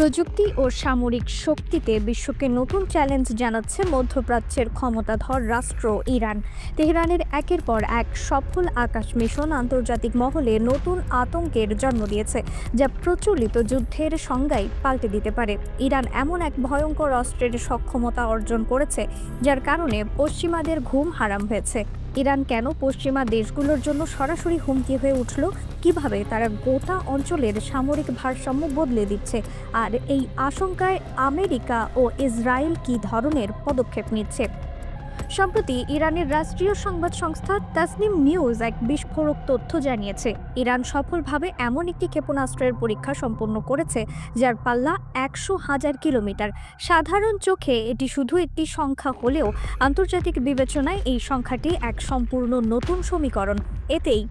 প্রযুক্তি ও সামরিক শক্তিতে বিশ্বকে নতুন চ্যালেঞ্জ জানাচ্ছে মধ্যপ্রাচ্যের ক্ষমতাধর রাষ্ট্র ইরান। তেহরানের একের পর এক সফল আকাশ মিশন আন্তর্জাতিক মহলে নতুন আতঙ্কের জন্ম দিয়েছে, যা প্রচলিত যুদ্ধের সংজ্ঞাই পাল্টে দিতে পারে। ইরান এমন এক ভয়ঙ্কর অস্ত্রের সক্ষমতা অর্জন করেছে, যার কারণে পশ্চিমাদের ঘুম হারাম হয়েছে। ইরান কেন পশ্চিমা দেশগুলোর জন্য সরাসরি হুমকি হয়ে উঠল, কিভাবে তারা গোটা অঞ্চলের সামরিক ভারসাম্য বদলে দিচ্ছে, আর এই আশঙ্কায় আমেরিকা ও ইসরায়েল কী ধরনের পদক্ষেপ নিচ্ছে। সম্প্রতি ইরানের রাষ্ট্রীয় সংবাদ সংস্থা তাসনিম নিউজ এক বিস্ফোরক তথ্য জানিয়েছে, ইরান সফলভাবে এমন একটি ক্ষেপণাস্ত্রের পরীক্ষা সম্পন্ন করেছে যার পাল্লা 100,000 কিলোমিটার। সাধারণ চোখে এটি শুধু একটি সংখ্যা হলেও আন্তর্জাতিক বিবেচনায় এই সংখ্যাটি এক সম্পূর্ণ নতুন সমীকরণ। এতেই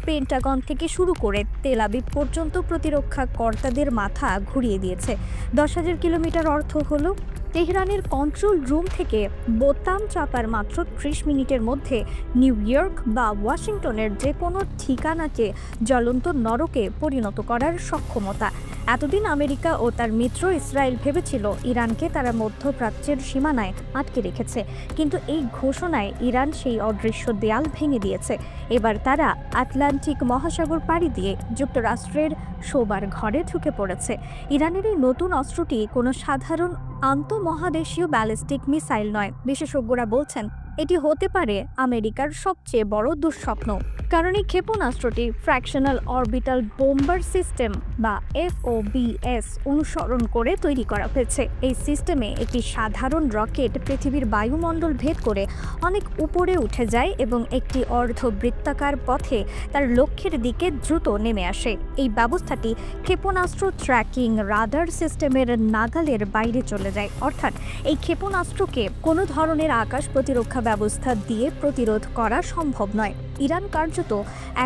পেন্টাগন থেকে শুরু করে তেল আবিব পর্যন্ত প্রতিরক্ষা কর্তাদের মাথা ঘুরিয়ে দিয়েছে। 10,000 কিলোমিটার অর্থ হলো তেহরানের কন্ট্রোল রুম থেকে বোতাম চাপার মাত্র 30 মিনিটের মধ্যে নিউ ইয়র্ক বা ওয়াশিংটনের যে কোনো ঠিকানাকে জ্বলন্ত নরকে পরিণত করার সক্ষমতা। এতদিন আমেরিকা ও তার মিত্র ইসরায়েল ভেবেছিল ইরানকে তারা মধ্যপ্রাচ্যের সীমানায় আটকে রেখেছে, কিন্তু এই ঘোষণায় ইরান সেই অদৃশ্য দেয়াল ভেঙে দিয়েছে। এবার তারা আটলান্টিক মহাসাগর পাড়ি দিয়ে যুক্তরাষ্ট্রের শোবার ঘরে ঢুকে পড়েছে। ইরানের এই নতুন অস্ত্রটি কোনো সাধারণ আন্তঃমহাদেশীয় ব্যালিস্টিক মিসাইল নয়। বিশেষজ্ঞরা বলছেন এটি হতে পারে আমেরিকার সবচেয়ে বড় দুঃস্বপ্ন, কারণ এই ক্ষেপণাস্ত্রটি ফ্র্যাকশনাল অরবিটাল বোম্বার সিস্টেম বা FOBS অনুসরণ করে তৈরি করা হয়েছে। এই সিস্টেমে একটি সাধারণ রকেট পৃথিবীর বায়ুমণ্ডল ভেদ করে অনেক উপরে উঠে যায় এবং একটি অর্ধবৃত্তাকার পথে তার লক্ষ্যের দিকে দ্রুত নেমে আসে। এই ব্যবস্থাটি ক্ষেপণাস্ত্র ট্র্যাকিং রাডার সিস্টেমের নাগালের বাইরে চলে যায়, অর্থাৎ এই ক্ষেপণাস্ত্রকে কোনো ধরনের আকাশ প্রতিরক্ষা ব্যবস্থা দিয়ে প্রতিরোধ করা সম্ভব নয়। ইরান কার্যত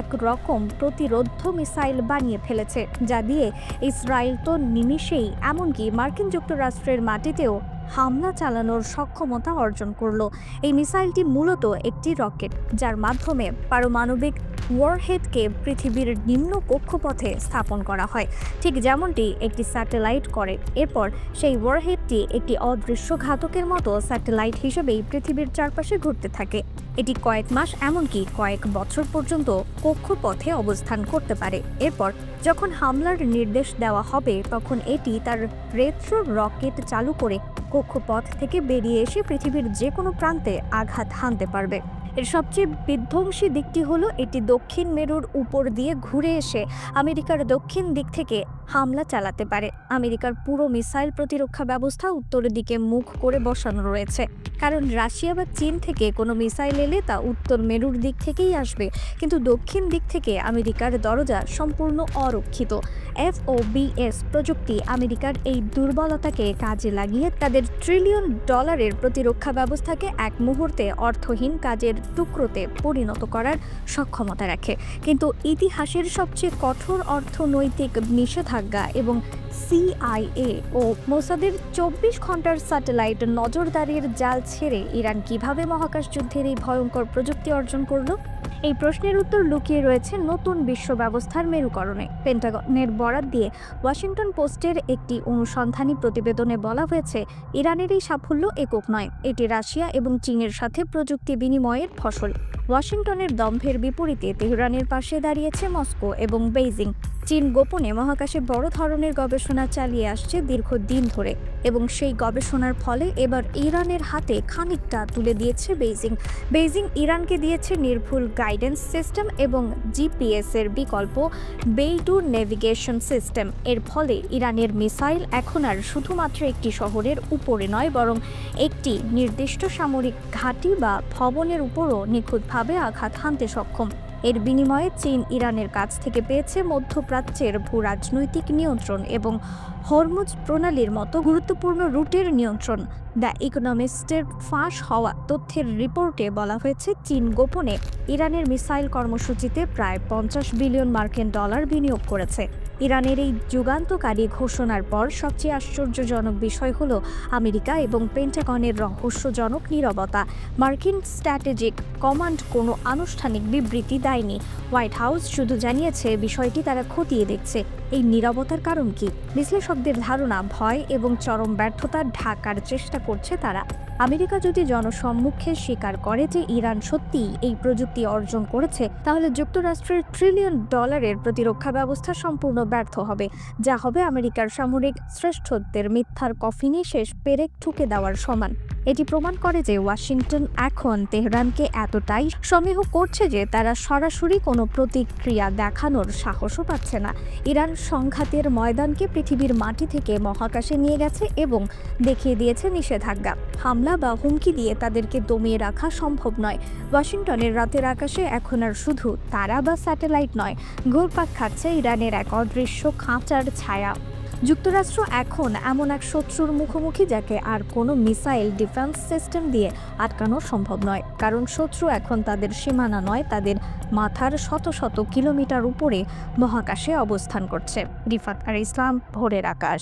এক রকম প্রতিরোধ মিসাইল বানিয়ে ফেলেছে, যা দিয়ে ইসরায়েল তো নিমিষেই এমনকি মার্কিন যুক্তরাষ্ট্রের মাটিতেও হামলা চালানোর সক্ষমতা অর্জন করল। এই মিসাইলটি মূলত একটি রকেট, যার মাধ্যমে পারমাণবিক ওয়ারহেডকে পৃথিবীর নিম্ন কক্ষপথে স্থাপন করা হয়, ঠিক যেমনটি একটি স্যাটেলাইট করে। এরপর সেই ওয়ারহেডটি একটি অদৃশ্য ঘাতকের মতো স্যাটেলাইট হিসেবেই পৃথিবীর চারপাশে ঘুরতে থাকে। এটি কয়েক মাস এমনকি কয়েক বছর পর্যন্ত কক্ষপথে অবস্থান করতে পারে। এরপর যখন হামলার নির্দেশ দেওয়া হবে, তখন এটি তার রেট্রো রকেট চালু করে কক্ষপথ থেকে বেরিয়ে এসে পৃথিবীর যে কোনো প্রান্তে আঘাত হানতে পারবে। এর সবচেয়ে বিধ্বংসী দিকটি হলো এটি দক্ষিণ মেরুর উপর দিয়ে ঘুরে এসে আমেরিকার দক্ষিণ দিক থেকে হামলা চালাতে পারে। আমেরিকার পুরো মিসাইল প্রতিরক্ষা ব্যবস্থা উত্তরের দিকে মুখ করে বসানো রয়েছে, কারণ রাশিয়া বা চীন থেকে কোনো মিসাইল এলে তা উত্তর মেরুর দিক থেকেই আসবে, কিন্তু দক্ষিণ দিক থেকে আমেরিকার দরজা সম্পূর্ণ অরক্ষিত। FOBS প্রযুক্তি আমেরিকার এই দুর্বলতাকে কাজে লাগিয়ে তাদের ট্রিলিয়ন ডলারের প্রতিরক্ষা ব্যবস্থাকে এক মুহূর্তে অর্থহীন কাজের টুকরোতে পরিণত করার সক্ষমতা রাখে। কিন্তু ইতিহাসের সবচেয়ে কঠোর অর্থনৈতিক নিষেধাজ্ঞা এবং CIA ও মোসাদের 24 ঘন্টার স্যাটেলাইট নজরদারির জাল ছেড়ে ইরান কিভাবে মহাকাশ যুদ্ধের এই ভয়ঙ্কর প্রযুক্তি অর্জন করল? এই প্রশ্নের উত্তর লুকিয়ে রয়েছে নতুন বিশ্ব ব্যবস্থার মেরুকরণে। পেন্টাগনের বরাত দিয়ে ওয়াশিংটন পোস্টের একটি অনুসন্ধানী প্রতিবেদনে বলা হয়েছে, ইরানের এই সাফল্য একক নয়, এটি রাশিয়া এবং চীনের সাথে প্রযুক্তি বিনিময়ের ফসল। ওয়াশিংটনের দম্ভের বিপরীতে তেহরানের পাশে দাঁড়িয়েছে মস্কো এবং বেইজিং। চীন গোপনে মহাকাশে বড় ধরনের গবেষণা চালিয়ে আসছে দীর্ঘদিন ধরে, এবং সেই গবেষণার ফলে এবার ইরানের হাতে খানিকটা তুলে দিয়েছে বেইজিং ইরানকে দিয়েছে নির্ভুল গাইডেন্স সিস্টেম এবং GPS এর বিকল্প বেইডু নেভিগেশন সিস্টেম। এর ফলে ইরানের মিসাইল এখন আর শুধুমাত্র একটি শহরের উপরে নয়, বরং একটি নির্দিষ্ট সামরিক ঘাঁটি বা ভবনের উপরও নিখুঁতভাবে আঘাত হানতে সক্ষম। এর বিনিময়ে চীন ইরানের কাছ থেকে পেয়েছে মধ্যপ্রাচ্যের ভূ রাজনৈতিক নিয়ন্ত্রণ এবং হরমুজ প্রণালীর মতো গুরুত্বপূর্ণ রুটের নিয়ন্ত্রণ। দ্য ইকোনমিস্টের ফাঁস হওয়া তথ্যের রিপোর্টে বলা হয়েছে, চীন গোপনে ইরানের মিসাইল কর্মসূচিতে প্রায় 50 বিলিয়ন মার্কিন ডলার বিনিয়োগ করেছে। ইরানের এই যুগান্তকারী ঘোষণার পর সবচেয়ে আশ্চর্যজনক বিষয় হলো আমেরিকা এবং পেন্টাগনের রহস্যজনক নীরবতা। মার্কিন স্ট্র্যাটেজিক কমান্ড কোনো আনুষ্ঠানিক বিবৃতি দেয় যায়নি। হোয়াইট হাউস শুধু জানিয়েছে বিষয়টি তারা খতিয়ে দেখছে। এই নীরবতার কারণ কি? বিশ্লেষকদের ধারণা, ভয় এবং চরম ব্যর্থতা ঢাকার চেষ্টা করছে তারা। আমেরিকা যদি জনসম্মুখে স্বীকার করে যে ইরান সত্যিই এই প্রযুক্তি অর্জন করেছে, তাহলে যুক্তরাষ্ট্রের $1 ট্রিলিয়ন প্রতিরক্ষা ব্যবস্থা সম্পূর্ণ ব্যর্থ হবে, যা হবে আমেরিকার সামরিক শ্রেষ্ঠত্বের মিথ্যার কফিনে শেষ পেরেক ঠুকে দেওয়ার সমান। এটি প্রমাণ করে যে ওয়াশিংটন এখন তেহরানকে এতটাই সমীহ করছে যে তারা সরাসরি কোনো প্রতিক্রিয়া দেখানোর সাহসও পাচ্ছে না। ইরান সংঘাতের ময়দানকে পৃথিবীর মাটি থেকে মহাকাশে নিয়ে গেছে এবং দেখিয়ে দিয়েছে নিষেধাজ্ঞা। হামলা বা হুমকি দিয়ে তাদেরকে দমিয়ে রাখা সম্ভব নয়। ওয়াশিংটনের রাতের আকাশে এখন আর শুধু তারা বা স্যাটেলাইট নয়, ঘুরপাক খাচ্ছে ইরানের এক অদৃশ্য খাঁচার ছায়া। যুক্তরাষ্ট্র এখন এমন এক শত্রুর মুখোমুখি যাকে আর কোনো মিসাইল ডিফেন্স সিস্টেম দিয়ে আটকানো সম্ভব নয়, কারণ শত্রু এখন তাদের সীমানা নয়, তাদের মাথার শত শত কিলোমিটার উপরে মহাকাশে অবস্থান করছে। রিফাত আর ইসলাম, ভোরের আকাশ।